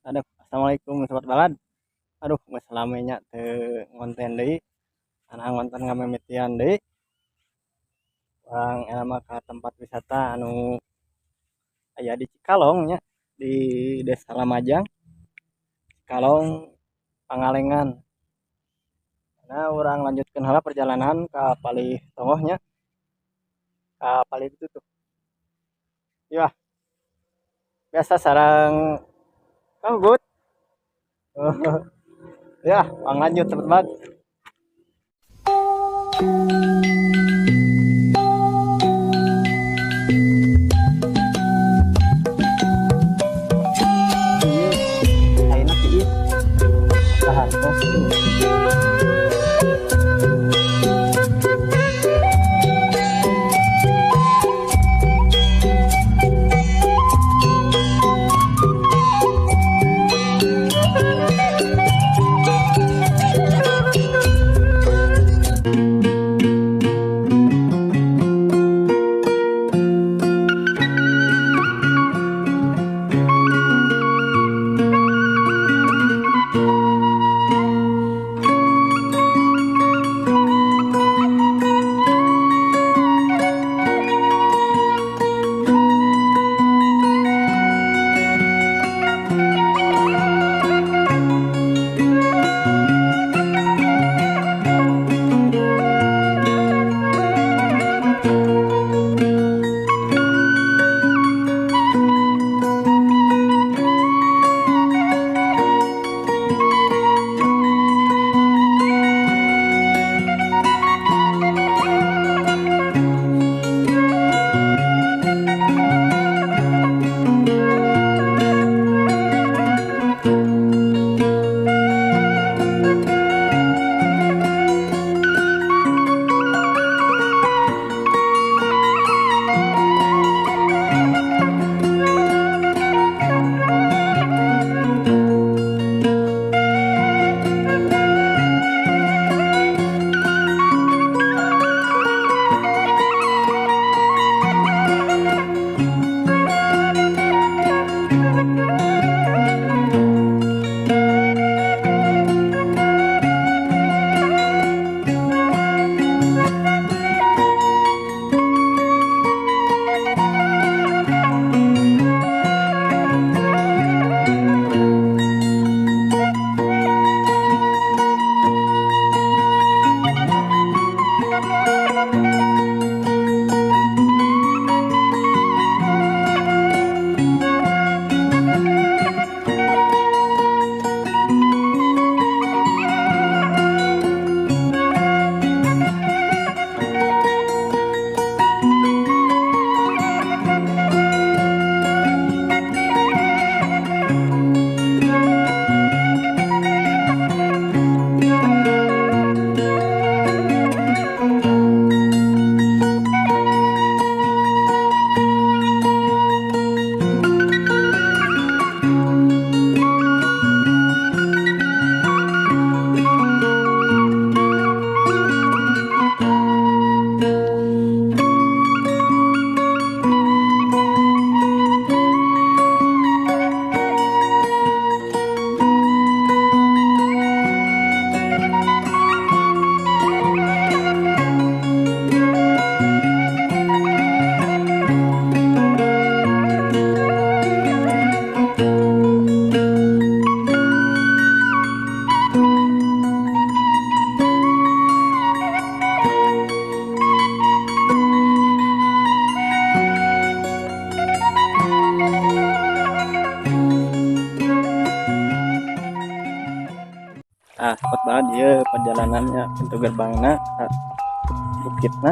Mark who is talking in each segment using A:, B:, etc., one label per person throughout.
A: Aduh, assalamualaikum sobat balad. Aduh, geus lamenya teu ngonten deui. Karena ngonten ngamimitian deui. Urang eta mah ka tempat wisata anu aya di Cikalong nya, di Desa Lamajang, Cikalong, Pangalengan. Nah, urang lanjutkeun heula perjalanan ka Palih Tongoh nya, ka Palih itu tuh. Iya, biasa sareng Kang Gut. Ya, Bang lanjut cepet banget. Ayeuna kieu sahartos. Ah, cepet banget ya perjalanannya pintu gerbangna ka bukitna.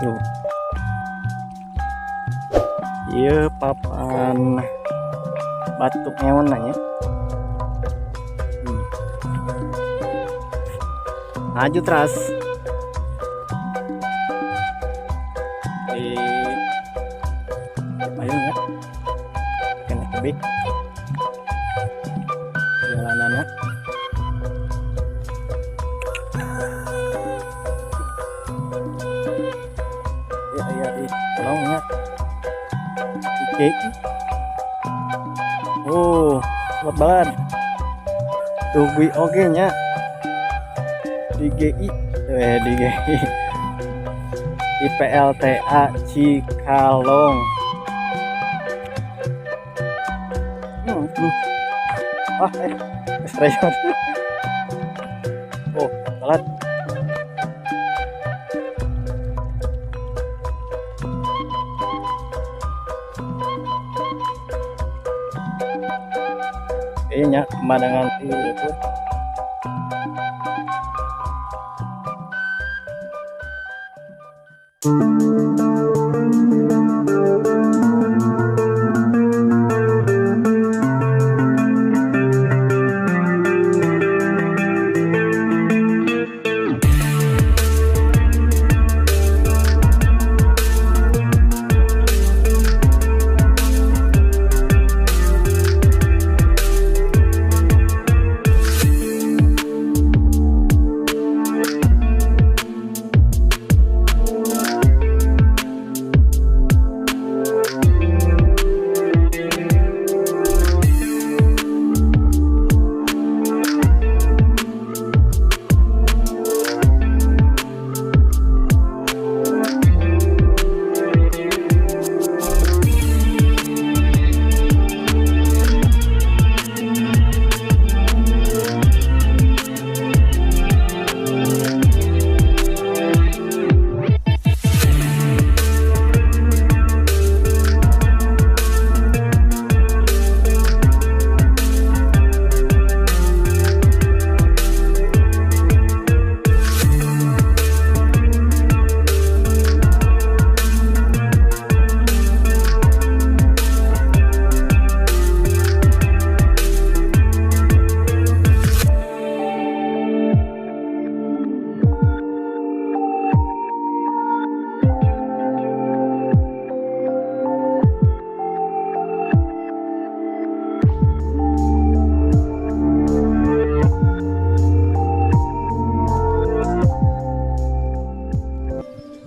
A: Tuh. Ieu papan batu ngeon nya. Maju teras. Di payung ya. Kena tebing. Jalananna. Ya di tolongnya GI. Oh, cepet banget. Ruby oke nya di GI. Di GI. Di PLTA Cikalong. Kestrayot. Oh, telat. Kayaknya pemandangan itu.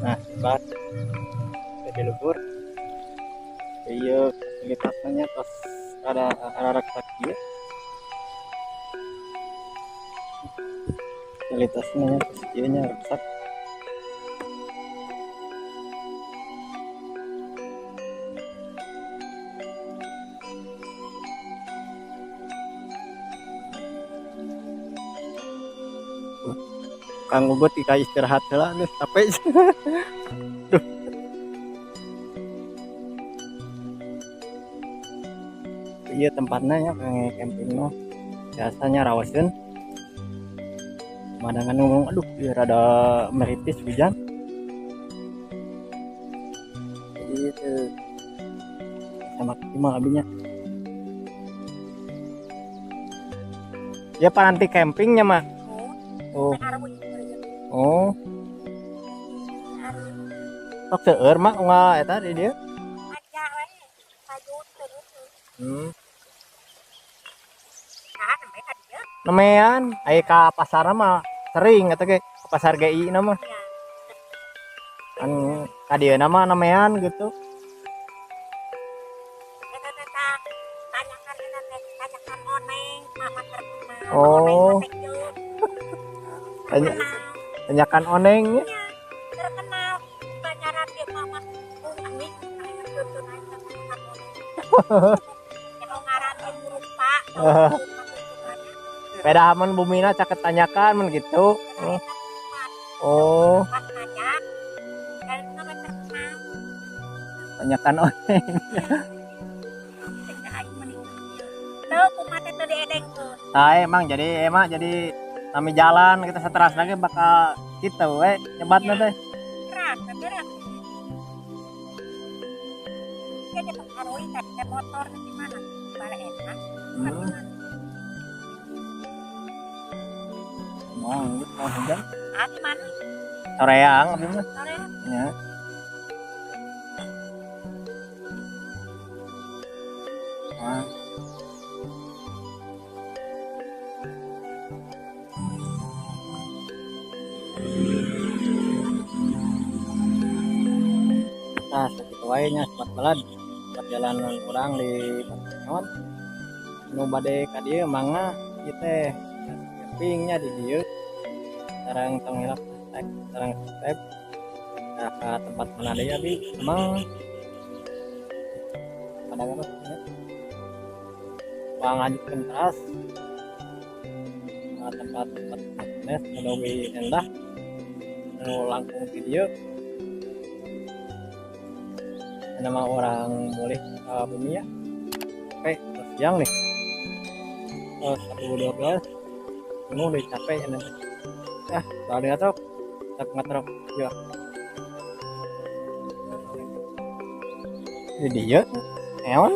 A: Nah, jadi lebur. Iya, kualitasnya pas ada raksasa ya. Kualitasnya pas kieunya rusak. Kang Ubud ika istirahat heula geus capek. Duh. Iya tempatnya ya kayak camping no. Biasanya rawaseun. Pemandangan ngomong aduh biar rada meritis hujan. Jadi itu sama maksimal abinya. Ya panti campingnya mah. Oh. Oh. Sok seueur mah nggak eta di dia. Nemean, aya ka pasar mah sering eta ge ke pasar GI na mah. Kan ka dieu mah nemean gitu. Oh. Tanyakan oneng ya.
B: Terkenal banyaran dia mama angin ngaran rupa
A: Beda aman bumina caket tanyakan men gitu. Oh. Tanyakan oneng. Emang jadi nami jalan kita seteras lagi bakal gitu nyebatnya teh.
B: Dia pengaruhi kan motor di mana? Balik enak.
A: Mau hujan?
B: Di mana?
A: Soreang abis mah.
B: Soreang.
A: Ya. Wah. Nah, segitu wae nya sepat balad. perjalanan orang di Banten nu bade ka dieu mangga ieu teh campingnya di dieu sareng tong hilap hashtag sareng subscribe ka tempat mana deui abi emang pada apa pangajukeun teras tempat-tempat fitness nu leuwih endah nu langkung di dieu nama orang boleh bumi ya. Oke, siang nih. 1:12 penuh udah capek ya nanti. Balik atau tak ngatrok ya. Jadi ya, ewan